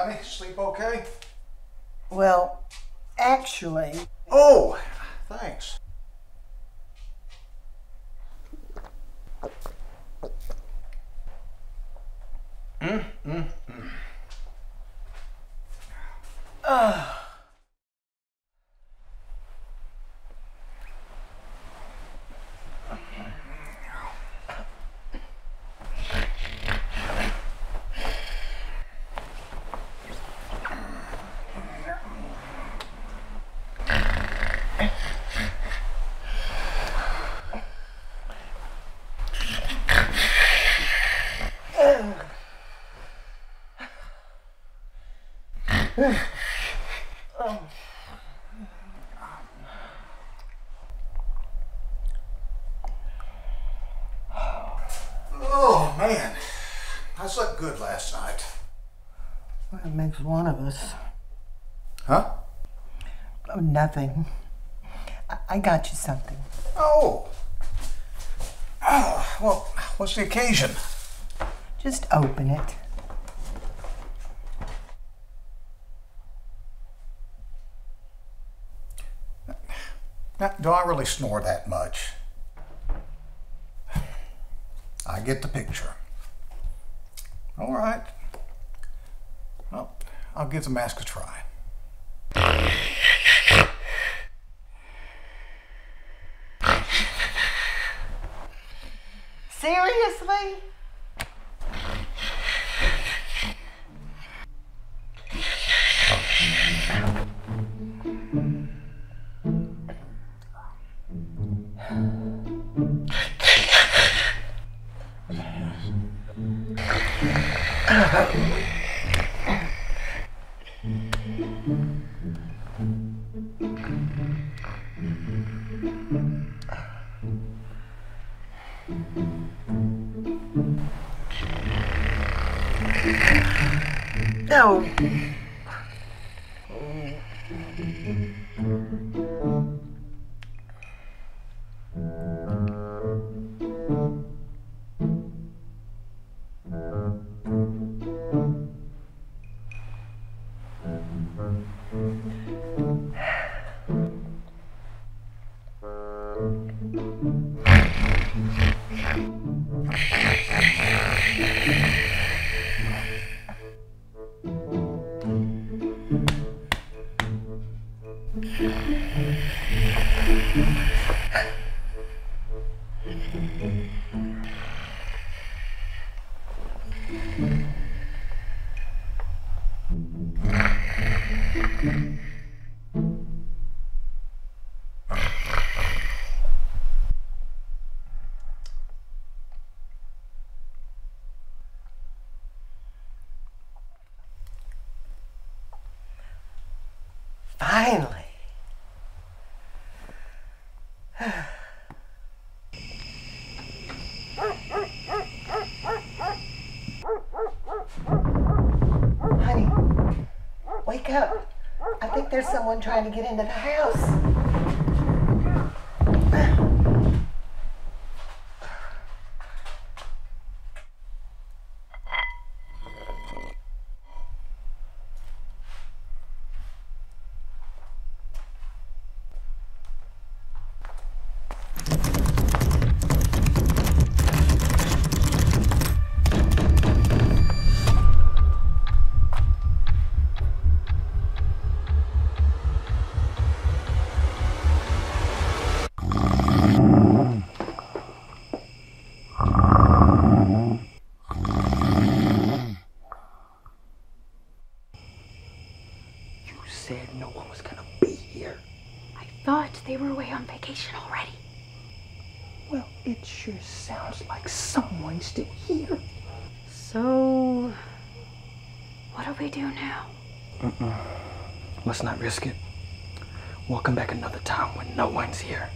honey? Sleep okay? Well, actually... Oh, thanks. Oh, man. I slept good last night. Well, it makes one of us. Huh? Oh, nothing. I got you something. Oh. Oh, well, what's the occasion? Just open it. Now, do I really snore that much? I get the picture. All right. Well, I'll give the mask a try. Seriously? No. Finally. Honey, wake up. I think there's someone trying to get into the house. Said no one was gonna be here. I thought they were away on vacation already. Well, it sure sounds like someone's still here. So, what do we do now? Let's not risk it. We'll come back another time when no one's here.